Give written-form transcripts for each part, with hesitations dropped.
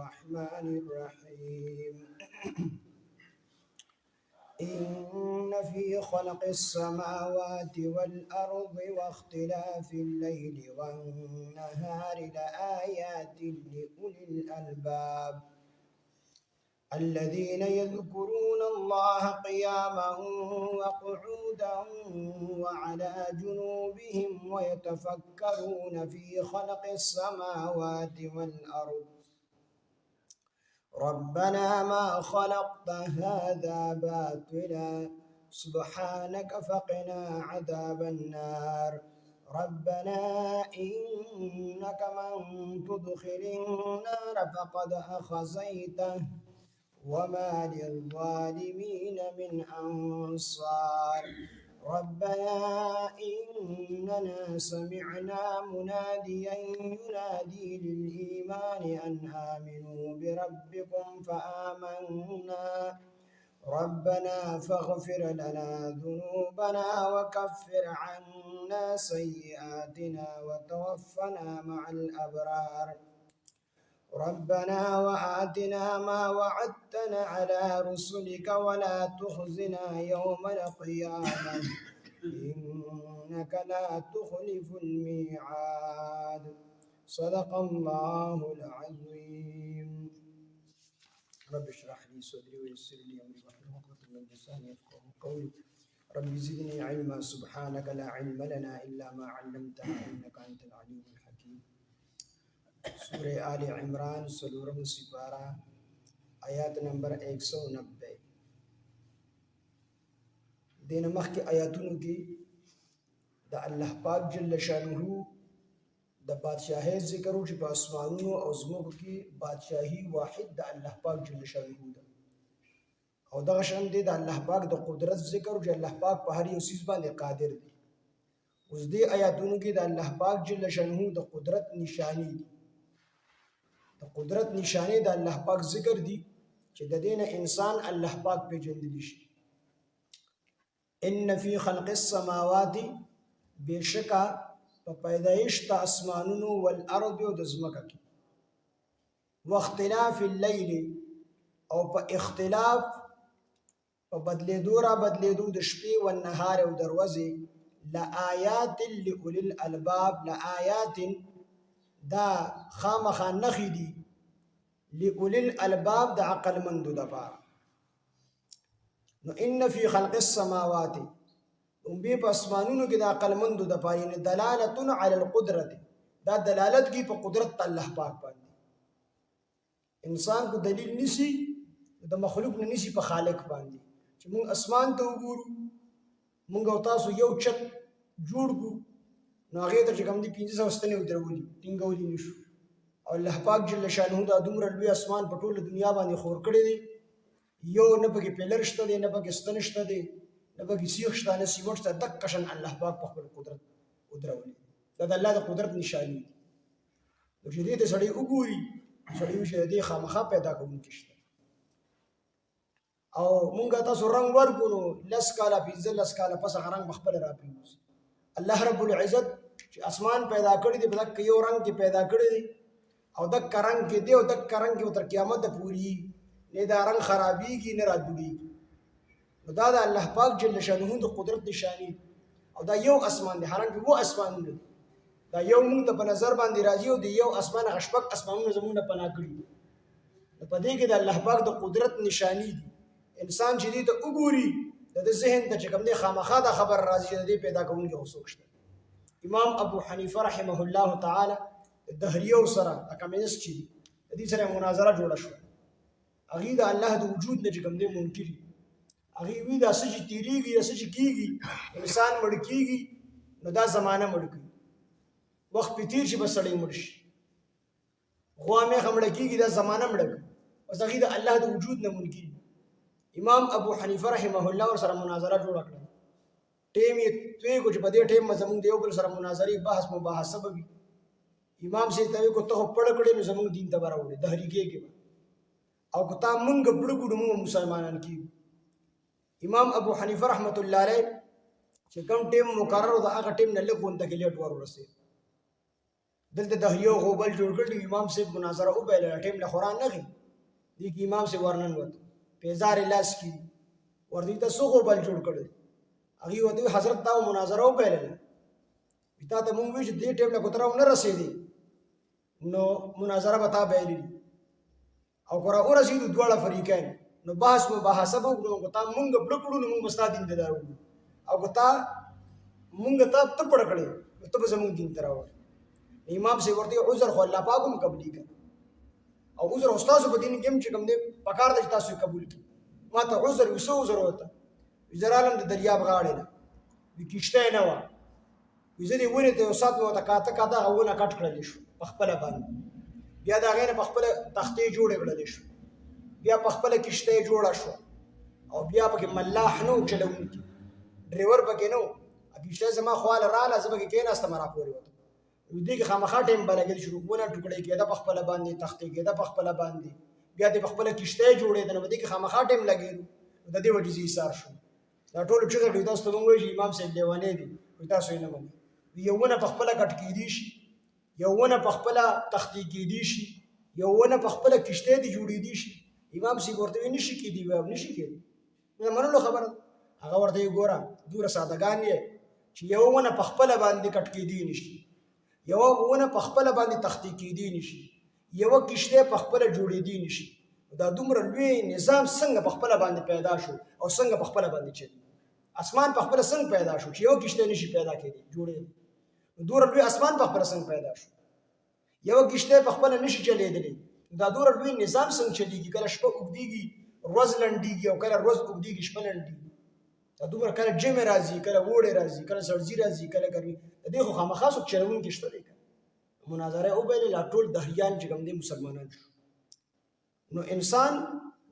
الرحمن الرحيم إن في خلق السماوات والأرض واختلاف الليل والنهار لآيات لأولي الألباب الذين يذكرون الله قياما وقعودا وعلى جنوبهم ويتفكرون في خلق السماوات والأرض ربنا ما خلقت هذا باطلا سبحانك فقنا عذاب النار ربنا إنك من تدخل النار فقد أخزيته وما للظالمين من أنصار ربنا إننا سمعنا مناديا ينادي للإيمان أن آمنوا بربكم فآمنا ربنا فاغفر لنا ذنوبنا وكفر عنا سيئاتنا وتوفنا مع الأبرار ربنا وآتنا ما وعدتنا على رسلك ولا تخزنا يوم القيامة إنك لا تخلف الميعاد صدق الله العظيم رب اشرح لي صدري ويسر لي أمري واحلل عقدة من لساني يفقهوا قولي رب زدني علما سبحانك لا علم لنا إلا ما علمتنا إنك أنت العليم الحكيم سورة آل عمران سلورم سپارہ آیات نمبر 190 دین مخ کی آیاتونو کی دا اللہ پاک جل شانہ دا بادشاہی ذکرو چی پا اسمانونو او زمکو کی بادشاہی واحد دا اللہ پاک جل شانہ دا او دا غشان دے دا اللہ پاک دا قدرت ذکرو چی اللہ پاک پا ہر یو چیز باندې قادر دی اس دے آیاتونو کی دا اللہ پاک جل شانہ دا قدرت نشانی دی دا قدرت نشانی دا اللہ پاک ذکر دی چی دا دین انسان اللہ پاک پہ جندلیش ان فی خلق السماوات بے شکا پا پیدایش تا اسمانونو والارض و دزمکا کی واختلاف اللیل او پا اختلاف پا بدلی دورا بدلی دو دشپی والنهار و دروزی لآیات لأولی الالباب لآیات دا خامخا نخی دی لأولی الالباب دا عقل مندو دا پارا نو ان فی خلق السماوات بی پا اسمانونو کی دا عقل مندو دا پارا یعنی دلالتن علی القدرت دا دلالت کی پا قدرت تا اللہ پاک پاندی انسان کو دلیل نسی دا مخلوق نسی پا خالق پاندی چی مونگ اسمان تا گورو مونگ او تاسو یو چت جوڑ کو نو هغه ته چې کوم دي 1500 ستنې ودرولي ټینګولي نشو او الله پاک جل شانه دا دومره لوی اسمان په ټوله دنیا باندې خور کړی دی یو نه پکې پیلر شته دی نه پکې ستن شته دی نه پکې سیخ شته نه سیمټ شته دک کشن الله پاک په خپل قدرت ودرولي دا د الله د قدرت نشانی دی نو چې دې ته سړی وګوري سړی چې دې خامخا پیدا کوونکی شته او مونږه تاسو رنگ ورکو نو لس کاله 15 کاله پس غرنګ بخبل راپیوز الله رب العزت چې اسمان پیدا کړی دی په دک یو رنگ کې پیدا کړی دی او دک رنگ کې دی او دک رنگ کې تر قیامت پوری نه دا رنگ خرابېږي نه راځي نو دا د الله پاک جل شانه د قدرت نشانی او دا یو اسمان دی حالانکه وو اسمان دی دا یو موږ ته په نظر باندې راځي او دی یو اسمان غشپک اسمانونه زمونه پناه کړی نو په دې کې د الله پاک د قدرت نشانی دی انسان چې دې ته وګوري د ذهن ته چې کوم دی خامخا دا خبر راځي چې دې پیدا کوونکی اوسوک شته امام ابو حنیفه رحمه الله تعالی دهریو سره کمینست چې دې سره مناظره جوړه شو هغه د الله د وجود نه چې کوم دی منکر هغه وی دا سچ تیریږي دا سچ کیږي انسان مړ کیږي نو دا زمانہ مړ کی وخت په تیر شي بسړی مړ شي غوامه خمړ کیږي دا زمانہ مړ کی اوس هغه د الله د وجود نه منکر امام ابو حنیفه رحمه الله ور سره مناظره جوړ کړه ټیم یې توی کو چې په دې ټیم زمونږ دیو بل سره مناظرې بحث مباحثه به امام سي ته کو ته پړ کړي نو زمونږ دین ته راوړي دهریږي کې او کو تا مونږ پړ کړو مو مسلمانان کې امام ابو حنیفه رحمت الله علیه چې کوم ټیم مقرر او دا هغه ټیم نه لګون ته لیټ ور ورسې دلته د یو غوبل جوړ کړی امام صاحب مناظره وبایله ټیم له قرآن نه غي دي کې امام صاحب ورنن وته پیزار لاس کی ورته ته سو غوبل جوړ کړی هغه وته حضرت تا مناظره وبایله وتا ته مونږ وی چې دې ټیم له کوتراو نه رسیدي نو مناظره بتا بایلی او قرآن ورسیدو دواړه فریقین نو بحث مباحثه وکړو کو تا مونږ بلکړو نو مونږ مستا دین دار او کو تا مونږ ته پړ کړی ته به زمونږ دین تراو امام سے ورته عذر خو الله پاک هم قبول کړي او عذر استاد په دین کې هم چې کوم دې پکار د تاسو قبول کړي ما ته عذر وسو عذر وته وزرالم د دریاب غاړه ده وکشته نه و وزري ونه ته استاد مو ته کاته غوونه کټ کړل شو خپل باندې بیا دا غینه خپل تختې جوړ کړل شو بیا خپل کشته جوړه شو او بیا پکې ملاح نو چلوونکی ډرایور پکې نو کشته زما خواله رااله زبګه کې نه استمرا پوري وته دې کې خامخا ټیم بلګل شروع ونه ټوکړې کېده په خپل باندې تختې کېده په خپل باندې بیا دې په خپل کشته جوړې ده نو دې کې خامخا ټیم لګېږي د دې وجې زی سار شو دا ټول چې دوی تاسو ته وایي امام صاحب لیوانې دي تاسو یې نه مونږ یوونه په خپل کټ کې دي شي یوونه په خپل تختې کې دي شي یوونه په خپل کشته دي جوړې دي شي امام صاحب ورته نشي کې دی و نشي کې نه منلو خبره هغه ورته ګوره دوره سادهګان یې چې یوونه په خپل باندې کټ کې دي نشي یو ونه په خپل باندې تختی کېدی نشي یو کشته په خپل جوړېدی نشي دا دومره لوی نظام څنګه په خپل باندې پیدا شو او څنګه په خپل باندې چلی اسمان په خپل څنګه پیدا شو چې یو کشته نشي پیدا کېدی جوړې دومره لوی اسمان په خپل څنګه پیدا شو یو کشته په خپل نشي چلېدلی دا دومره لوی نظام څنګه چلیږي کله شپه وګديږي ورځ لنډيږي او کله ورځ وګديږي شپه لنډيږي دا دومره کله جمع راځي کله وړه راځي کله سړځي راځي کله ګرمي دې خو خامخاسو چلون کې شته دی مناظره او بیل لا ټول دهریان چې کوم دي مسلمانان شو نو انسان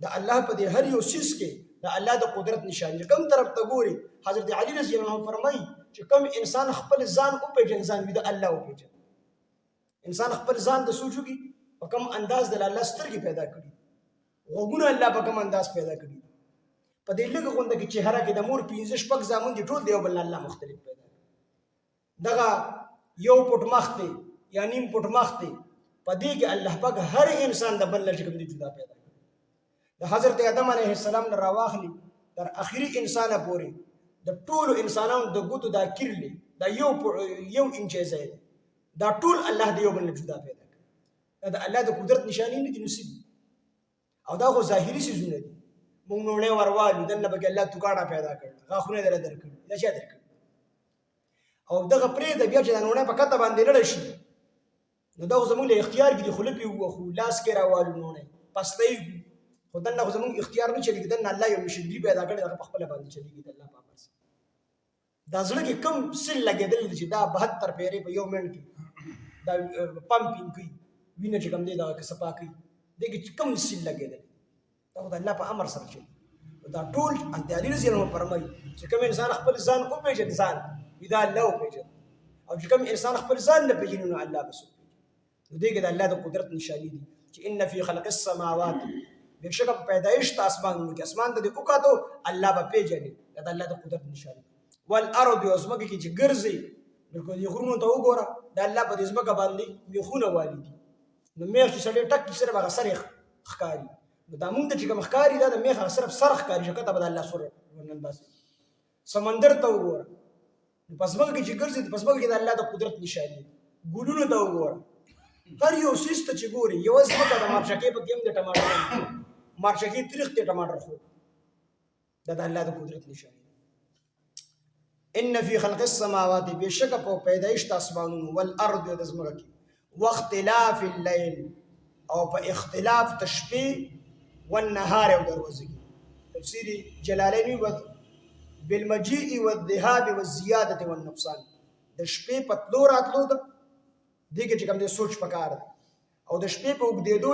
د الله په دې هر یو شیز کې د الله د قدرت نشانه کوم طرف ته ګوري حضرت علي رضی الله عنه فرمایي چې کوم انسان خپل ځان او پیژن ځان وي د الله او پیژن انسان خپل ځان د سوچو کې په کوم انداز د الله سترګې پیدا کړي وګونه الله په کوم انداز پیدا کړي په دې لږه غونډه کې چهره کې د مور 15 شپږ زامن دي ټول دی بل الله مختلف پیدا دغه یو پټ مخ دی یا نیم پټ مخ دی په دې کې الله پاک هر انسان د بل شکل دی جدا پیدا کړي د حضرت آدم علیه السلام نه راواخلي تر اخري انسان پورې د ټولو انسانانو د ګوتو دا کړلې دا یو انچ ځای دا ټول الله دی یو بل جدا پیدا کړي دا الله د قدرت نشانی نه دي نصیب او دا خو ظاهري شیزونه دي مونږ نوړې وروالو دنه به الله توګاړه پیدا کړ غاخونه درکړي دا څه درکړي او دغه پرې د بیا چې د نوړې په کته باندې لړ شي نو دا زموږ له اختیار کې خلپی وو خو لاس کې راوالو نوړې پستې خو دنه زموږ اختیار نه چلیږي دنه الله یو مشدي پیدا کړی دغه په خپل باندې چلیږي د الله په امر سره دا زړه کې کم سل لګېدل چې دا 72 پیری په یو منټ کې دا پمپینګ کوي وینه چې کوم دی دا کسپا کوي دغه کم سل لګېدل دا د الله په امر سره چلی دا ټول انت علي رضی الله عنه فرمایي چې کوم انسان خپل ځان او پیژن ځان دا الله او پیژن او چې کوم انسان خپل ځان نه پیژني نو الله بس دغه د الله د قدرت نشانی دي چې ان فی خلق السماوات بشک پیدائش د اسمانونو کې اسمان ته وکاتو الله به پیژني دا الله د قدرت نشانی والارض یوزمګه کې چې ګرځي بالکل یې غرونو ته وګوره دا الله په دې ځمکه باندې میخونه والي دي نو میخ چې سړی ټک سره به سره ښکاری نو دا مونږ چې کوم ښکاری دا د میخ صرف سر ښکاری چې کته به الله سره ورنن بس سمندر ته وګوره نو پسمګه کې چې ګرځي پسمګه کې د الله د قدرت نشانی ګلونو ته وګوره هر یو سیسته چې ګوري یو ځمکه د مارچکې په کې د ټماټر مارچکې تاریخ ته ټماټر خو دا د الله د قدرت نشانی ان فی خلق السماوات بشک په پیدائش د اسمانونو والارض د ځمکه کې واختلاف الليل او په اختلاف تشبیه والنهار او دروازه کې تفسیر جلالین و بالمجيء والذهاب والزياده والنقصان د شپې په تلو راتلو د دغه چې کوم د سوچ پکار او د شپې په وګدېدو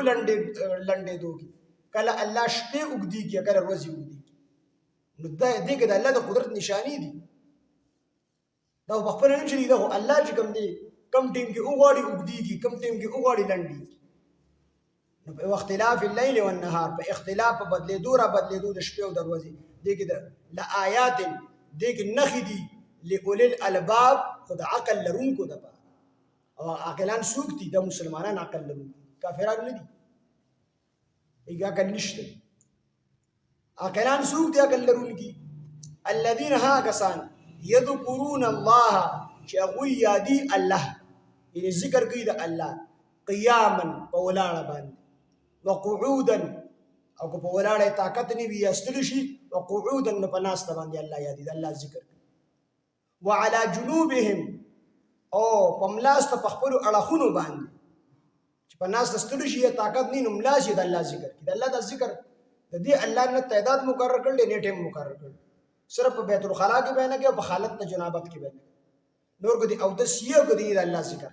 لنډېدو کې کله الله شپې وګدېږي کله ورځ وګدېږي نو دا دغه د الله د قدرت نشانی دي دا په خپل نه چلی دا الله چې کوم دی کم ټیم کې وګړي وګدېږي کم ټیم کې وګړي لنډېږي نو په اختلاف الليل والنهار په اختلاف په بدلېدو را بدلېدو د شپې او د ورځې دغه د لآیات دغه نخدي لأولي الالباب خود عقل لرونکو د او او عاقلان څوک دي؟ د مسلمانان عقل لرونکي، کافران نه دي، ایګه عقل نشته. عاقلان څوک دي عقل لرونکي؟ الذين ها کسان یذکرون الله چې هغوی یادي الله، یعنی ذکر کوي د الله، قیاما په ولاړه باندې، وقعودا او که په ولاړه طاقت نه وي یا ستړي شي، وقعودا نو په ناسته باندې الله یادي، د الله ذکر کوي. وعلى جنوبهم او په ملاسته په خپلو اړخونو باندې چې په ناسته ستړي شي یا طاقت نه وي نو ملا شي د الله ذکر کوي. د الله د ذکر د دې الله نه تعداد مقرر کړل دی، نه ټیم مقرر کړل، صرف په بیت الخلا کې بیان کې او په حالت د جنابت کې بیان نور کو دي او د سیو کو دي د الله ذکر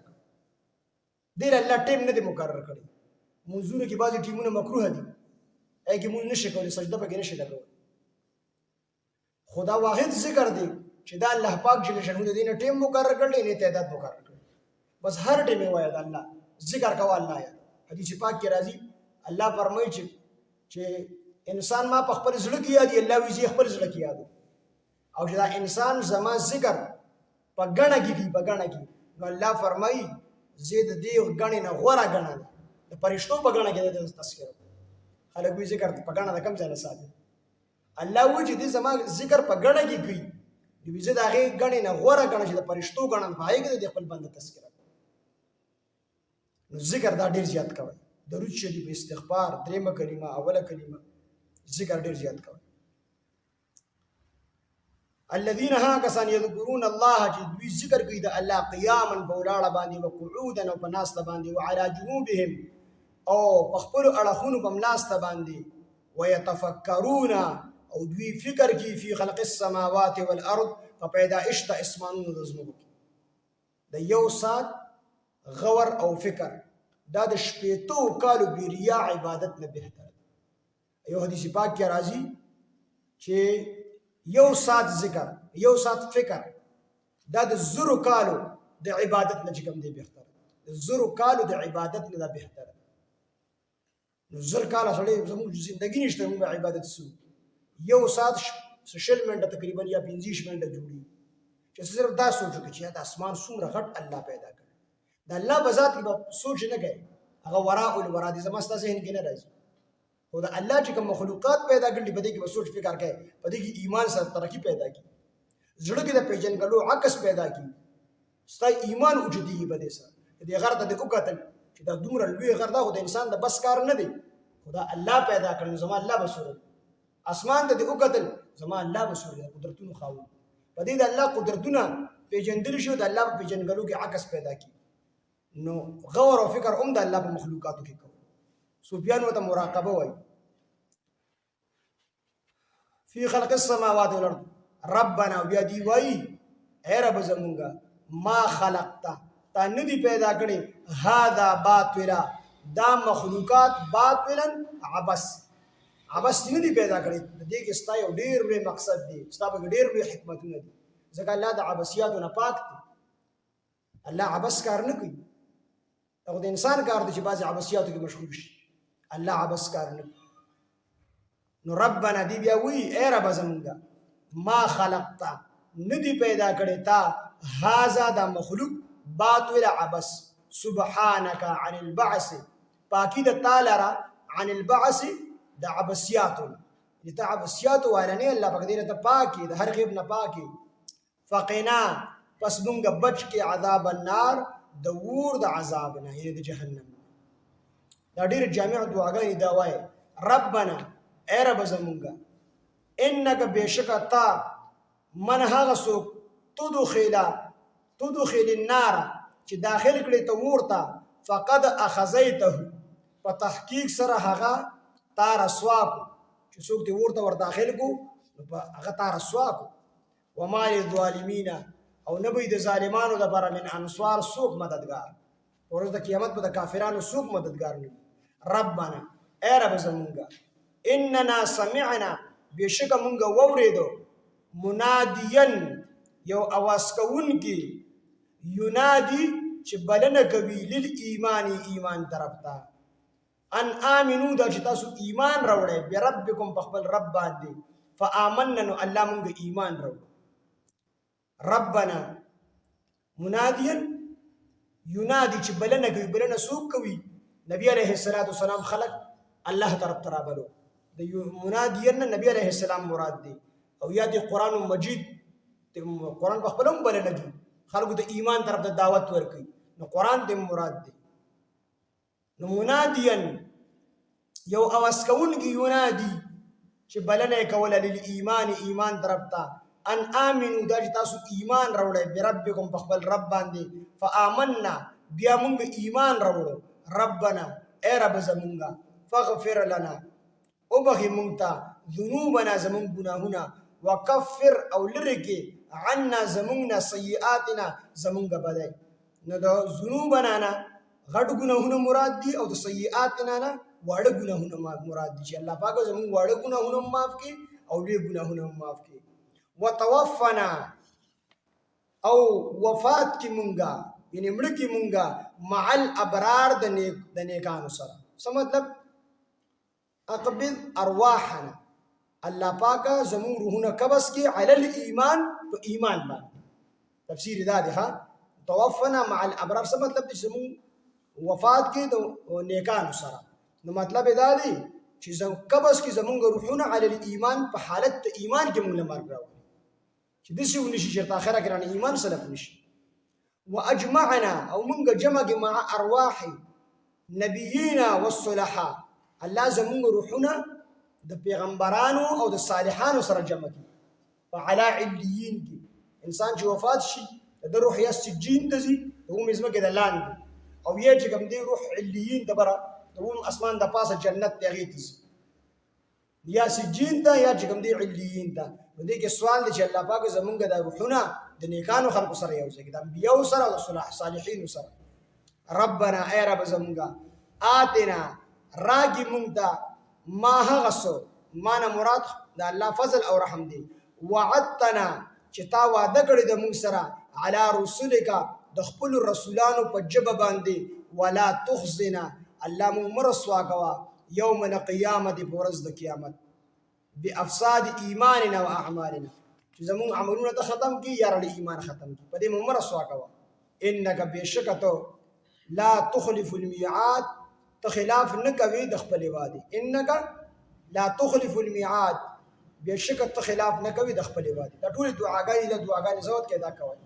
دې الله ټیم نه دی مقرر کړی. منځونه کې بعضی ټیمونه مکروه دي، اې کې مونږ نشي کولای سجده پکې نشي لګول. خدا واحد ذکر دی چې دا الله پاک جل شانه د دې ټیم مقرر کړل نه تعداد مقرر کړل، بس هر ټیم وایي د الله ذکر کوه الله یا. حدیث پاک کې راځي الله فرمایي چې انسان ما په خپل زړه کې یادي، الله وی خپل زړه کې یادو، او چې دا انسان زما ذکر په غاڼه کې کوي، په غاڼه کې، نو الله فرمایي زید دې غاڼه نه غوړه غاڼه د پرشتو په غاڼه کې د تذکر خلک وی ذکر په غاڼه د کم ځای نه ساتي. الله وی چې دې زما ذکر په غاڼه کې کوي، دې زید هغه غاڼه نه غوړه غاڼه چې د پرشتو غاڼه پای کې د خپل بنده تذکر. نو ذکر دا ډیر زیات کوي، درود شریف، استغفار، دریمه کلمه، اوله کلمه، ذکر ډیر زیات کوي. الذين ها کسان یذکرون الله چې دوی ذکر کوي د الله قیاما په ولاړه باندې، وقعودا او په ناسته باندې، وعلى جنوبهم او په خپلو اړخونو په ملاسته باندې، ويتفکرون او دوی فکر کوي فی خلق السماوات والارض په پیدائش د اسمانونو د ځمکو کې. د یو سات غور او فکر دا د شپېتو کالو بیریا عبادت نه بهتر دی. یو حدیث پاک کې راځي چې یو سات ذکر، یو سات فکر دا د زرو کالو د عبادت نه چې کوم دی بهتر، د زرو کالو د عبادت نه دا بهتر. نو زر کاله سړی زموږ زندګي نشته موږ عبادت سو، یو سات شل منټه تقریبا یا 25 منټه جوړي چې صرف دا سوچو چې دا اسمان څومره غټ الله پیدا کړ. د الله په ذات کې سوچ نه کوي، هغه وراء الورا دي زما ستاسو ذهن کې نه راځي. خو د الله چې کوم مخلوقات پیدا کړي په دې کې سوچ فکر کوي، په دې کې ایمان سره ترقی پیدا کی، زړه کې د پیژنګلو عکس پیدا کی، ستای ایمان وجودي په دې سره دې غر ته د وکتل چې دا دومره لوی غر دا خو د انسان د بس کار نه دی، خدا الله پیدا کړي زما الله بسور، اسمان ته د وکتل زما الله بسور قدرتونو خاوي، په دې د الله قدرتونه پیژندل شو، د الله په پیژنګلو کې عکس پیدا کی. نو غور او فکر هم د الله په مخلوقاتو کې کوي. صوفیان ته مراقبه وای فی خلق السماوات والارض ربنا، بیا دی وای اے رب زمونږه ما خلقتا تا ندی پیدا کړي هذا باطلا دا مخلوقات باطلا عبس، عبس ندی پیدا کړي. دې کې ستا یو ډیر لوی مقصد دی، ستا په ډیر لوی حکمتونه دي، ځکه الله د عبسیاتو نه پاک دی. الله عبس کار نه کوي، او د انسان کار دی چې بعض عبسیاتو کې مشغول شي، الله عبس کار نه کوي. نو ربنا دی بیا وی اے رب زمونږه ما خلقتا ندی پیدا کړي تا هاذا دا مخلوق باطل عبس، سبحانك عن البعث پاکی د تعالی را عن البعث د عبسیاتو، چې ته عبسیاتو والا نه، الله پاک دې ته پاکي د هر غیب نه پاکي. فقنا پس مونږه بچ کې عذاب النار د ور د عذاب نه، یعنی د جهنم. دا ډېر جامع دعاګانې دا وایي ربنا اے رب زمونږه انک بشک تا من هغه څوک تدخل النار چې داخل کړي ته ورته، فقد اخذیته په تحقیق سره هغه تا رسوا کو، چې څوک دې ورته ور داخل کو هغه تا رسوا کو. وما للظالمین او نبی د ظالمانو لپاره من انصار څوک مددگار، ورځ د قیامت په د کافرانو څوک مددگار نه. ربنا اے رب زمونږه اننا سمعنا بشک مونږه ووریدو منادین یو اواز کوونکی، ینادی چې بلنه کوي لیل ایمانی ایمان طرف ته، ان آمنو دا چې تاسو ایمان راوړئ بربکم په خپل رب باندې، فآمنا نو الله مونږه ایمان راوړو. ربنا منادین ینادي چې بلنه کوي، بلنه څوک کوي؟ نبی علیه السلام خلق الله طرف ته رابلو. د منادین نه نبی علیه السلام مراد دی. او یا دی قرآن مجید، قرآن په خپل هم بلنه کوي، خلکو ته ایمان طرف ته دعوت ورکوي، نو قرآن ته مراد دی. نو منادین یو اواز کوونکی ینادي چې بلنه یې کوله للایمان، ایمان طرف ته، ان آمنو دا چې تاسو ایمان راوړئ بربکم په خپل رب باندې، فآمنا بیا مونږ ایمان راوړو، ربنا اے رب زمونږه، فاغفر لنا وبخي مونږ ته، ذنوبنا زمونږ ګناهونه، وکفر او لرې کې عنا زمونږ نه سیئاتنا زمونږ بدی. نو د ذنوبنا نه غټ ګناهونه مراد دي او د سیئاتنا نه واړه ګناهونه مراد دي چې الله پاک زمونږ واړه ګناهونه معاف کړي او لوی ګناهونه معاف کړي. وتوفنا او وفات کی مونږه، یعنی مړه کی مونږه، مع الابرار د نیکانو سره. څه مطلب؟ اقبض ارواحنا، الله پاک زمون روحونه قبض کی علی الایمان، په ایمان باندې. تفسیر دا دی ها، توفنا مع الابرار څه مطلب دی؟ زمون وفات کی د نیکانو سره. نو مطلب دا دی چې زمون قبض کی زمون روحونه علی الایمان، په حالت ایمان کې مونږ مرګ راوړي چې دسی ونشي چې اخره کې رانه ایمان سلف نشي. واجمعنا او مونږ جمع کې مع ارواح نبیینا والصلحاء، الله زمونږ روحونه د پیغمبرانو او د صالحانو سره جمع کی په علی علیین کې. انسان چې وفات شي د روح یا سجین ته ځي، هم اسمه کې د لاندې، او یا چې کوم دی روح علیین ته بره د اسمان د پاسه جنت ته هغې ته ځي، یا سجین ته یا چې کوم دی علیین ته. نو دې کې سوال دی چې الله پاک زمونږ د روحونه د نیکانو خلکو سره یو ځای کړي، د انبیاو سره او د صالحینو سره. ربنا اے رب زمونږه، آتنا راکي مونږ ته، ما هغه څه، مانه مراد د الله فضل او رحم دی، وعدتنا چې تا وعده کړې د مونږ سره، علی رسولک د خپلو رسولانو په ژبه باندې، ولا تخزنا الله مونږ مه رسوا کوه، یوم القیامت په ورځ د قیامت، بافساد ایماننا و اعمالنا چې زمونږ عملونه ته ختم کړي یا رړ ایمان ختم کړي، په دې مونږ مه رسوا کوه. انک بېشکه ته لا تخلف الميعاد، ته خلاف نه کوي د خپلې وعدې. انک لا تخلف الميعاد، بېشکه ته خلاف نه کوي د خپلې وعدې. دا ټولې دعاګانې د دعاګانې زوت کې ادا کوئ.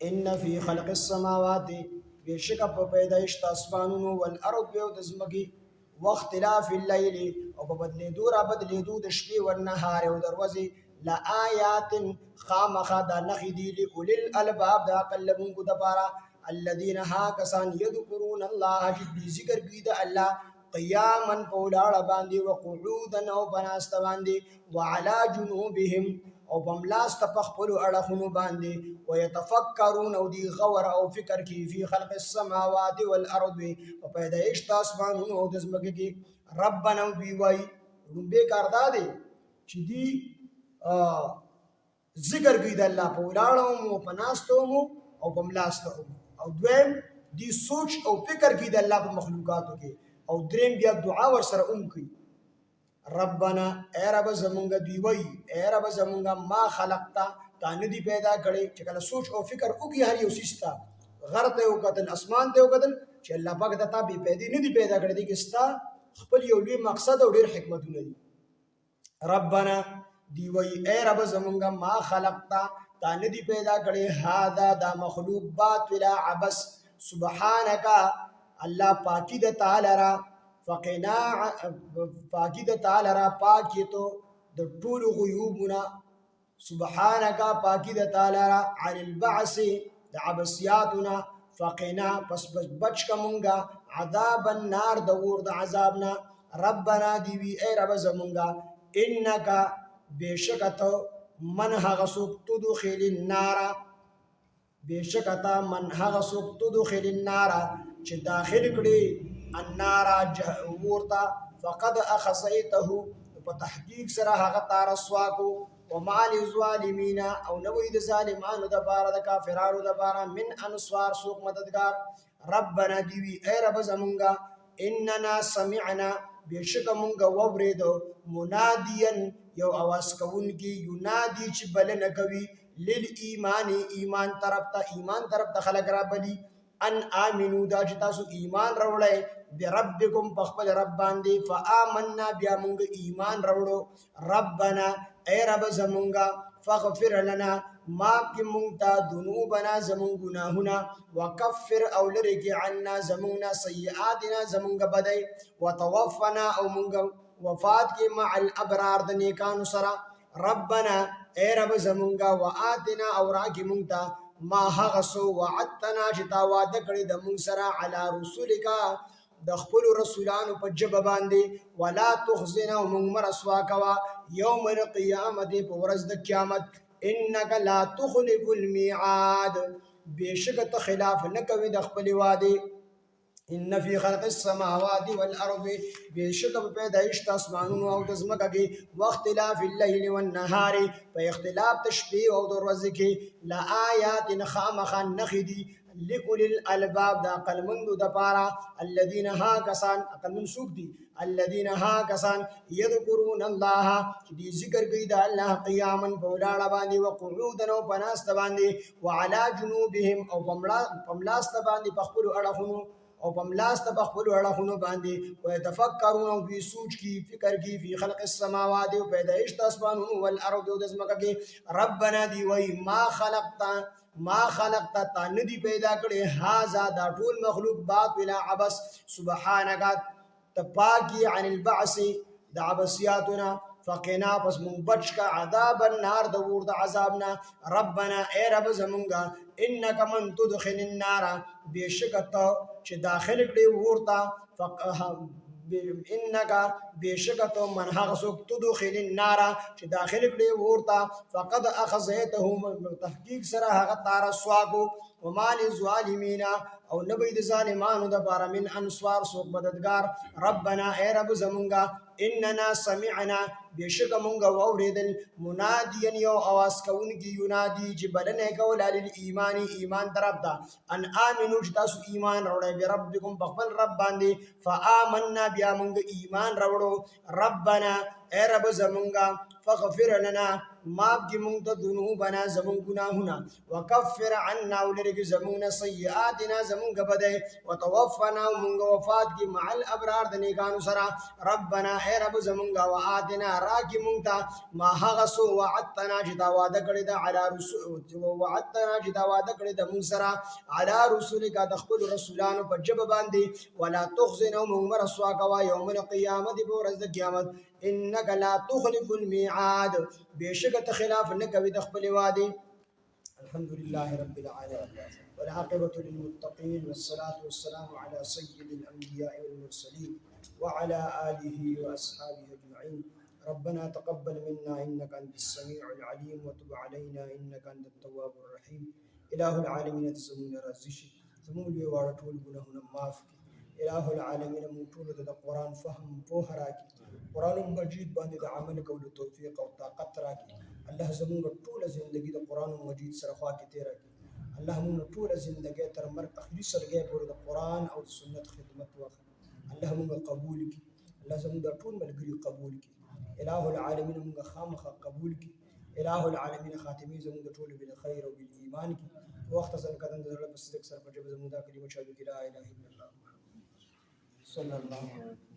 ان فی خلق السماوات، بېشکه په پیدایش د اسمانونو، والارض او د ځمکې، واختلاف الليل او په بدلیدو را بدلیدو د شپې، والنهار او د ورځې، لآیات خامخا دا نښې دي، لأولي الالباب د عقل لرونکو دپاره، الذین ها کسان یذکرون الله چې دوی ذکر کوي د الله، قیاما په ولاړه باندې، وقعودا او په ناسته باندې، وعلى جنوبهم او بملاسته په خپلو اړخونو باندې، ویتفکرون او دی غور او فکر کوي، فی خلق السماوات والارض په پیدایش د اسمانونو او د ځمکې کې. ربنا دوی وایي لومبې کار دا دی چې دی ذکر کوي د الله په ولاړه مو، په ناسته مو او په ملاسته مو، او دویم دی سوچ او فکر کوي د الله په مخلوقاتو کې، او دریم بیا دعا ورسره کوي. ربنا اے رب زمونږه، دوی وایي اے رب زمونږه، ما خلقتا تا نه دی پیدا کړی. چې کله سوچ او فکر وکړي هر یو څیز ته، غر ته یې وکتل، اسمان ته یې وکتل، چې الله پاک ته تا بې پیدې نه دی پیدا کړی، دی کې ستا خپل یو لوی مقصد او ډېر حکمتونه دي. ربنا دی وایي اے رب زمونږه، ما خلقتا تا نه دی پیدا کړی، هذا دا مخلوق، باطلا عبس، سبحانک الله پاکی د تعالی را، فقنا پاکی د تعالی را، پاکی تو د ټولو غیوبونه، سبحانک پاکی د تعالی را، عن البعث د عبسیاتنا، فقنا پس بچ کا مونږه، عذاب النار د اور د عذابنا. ربنا دی وی اے رب زمونږه، انک بېشکه ته من هغه څوک تدخل النار، بېشکه ته من هغه څوک تدخل النار چې داخل کړي النار اور ته، فقد اخزیته په تحقیق سره هغه تا رسوا کو، وما للظالمین او نوی د ظالمانو دپاره د کافرانو دپاره، من انصار څوک مددگار. ربنا دی وی اے رب زمونږه، اننا سمعنا بېشکه مونږه واورېدو، منادیا یو आवाज کوونکی ینادي چې بلنه کوي للایمان ایمان طرف ته خلق را بلی ان امنو دا چې تاسو ایمان راوړی بربکم په خپل رب باندې فآمنا بیا موږ ایمان راوړو ربنا ای رب زمونږه فاغفر لنا ماف کی مونږ ته ذنوبنا زمونږ ګناهونه وکفر او لرې کې عنا زمونږ سیئاتنا زمونږ بدی وتوفنا او مونږ وفات کې مع الابرار د نیکانو سره ربنا ای رب زمونږه وآتنا او راکې مونږ ته ما هغه سو وعدتنا چې تا وعده کړی د مونږ سره علی رسولک د خپل رسولانو په جبه باندې ولا تخزنا ومن مرسوا کوا یوم القیامت په ورځ د قیامت انک لا تخلف الميعاد بشکته خلاف نه کوي د خپل وعده ان فی خلق السماوات والارض بشک پیدائش د اسمانونو او د ځمکه کې واختلاف الليل والنهار په اختلاف د شپې او د ورځې کې لآیات خامخ نخدي لأولي الالباب دا عقلمندو د پاره الذين ها کسان عقلمند سوق دي الذين ها کسان يذكرون الله چې دي ذکر کوي د الله قیاما بولاړه باندې او قعودا او پناست باندې وعلى جنوبهم او پملاست باندې په خپل اړخونو او پملاست په خپل اړخونو باندې او تفکرون او دوی سوچ کی فکر کی فی خلق السماوات او پیدائش د اسمانونو والارض او د ځمکه کې ربنا دی وای ما خلقت تا ندی پیدا کړي هاذا دا ټول مخلوق باطل عبس سبحانك تپاکی عن البعث د عبسیاتنا فقنا پس من بچ کا عذاب النار د ور د عذابنا ربنا اے رب زمونږه انک من تدخل النار بشکت چې داخل کړي ورتا انک بشکت من هغه سوک تدخل النار چې داخل کړي ورتا فقد اخذته تحقیق سره هغه تار سواګو ومال الظالمین او نبی د ظالمانو د بار من انصار سوک مددگار ربنا اے رب زمونږه اننا سمعنا بشک مونږ واوریدل منادیا یو आवाज کوونکی ینادي چې بلنه کول علی ایمان طرف دا ان امنو چې تاسو ایمان راوړی به ربکم بخبل رب باندې فآمنا بیا مونږ ایمان راوړو ربنا اے رب زمونږه فغفر لنا ماف کی مونږ ته ذنوبنا زمون ګناهونه وکفر عنا ولرګ زمون سیئاتنا زمون بدی وتوفنا مونږ وفات کی مع الابرار د نیکانو سره ربنا اے رب زمونږه وآتنا راکی مونږ ته ما هغه سو وعدتنا چې دا وعده کړی دا علی رسول وعدتنا چې دا وعده کړی د مونږ سره علی رسولک د خپل رسولانو په جبه باندې ولا تخزنا مونږ رسوا کوا یوم القیامت په ورځ د قیامت انك لا تخلف الميعاد بشکت خلاف نه کوي د خپل وعده الحمد لله رب العالمين والعاقبة للمتقين والصلاة والسلام على سيد الأنبياء والمرسلين وعلى آله وأصحابه أجمعين ربنا تقبل منا إنك أنت السميع العليم وتب علينا إنك أنت التواب الرحيم إله العالمين تزمون رزشي زمون لي وارطول گناهنا معاف إله العالمين موطول د قرآن فهم فوه راکی قرآن مجید باندې د عمل کولو توفیق او طاقت راکی الله زمون ټول زندگی د قرآن مجید سره خوا کې تیر کی الله مون ټول زندگی تر مرګ اخري سرګي پورې د قرآن او سنت خدمت وکړه الله مون قبول کی الله زمون د ټول ملګری قبول کی إله العالمين مون خامخ قبول کی إله العالمين خاتمي زمون د ټول بالخير او بالایمان کی وخت سره کدن د رب صدق سره په جبه زمون د کلمه شهادت لا اله الا الله صلی الله علیه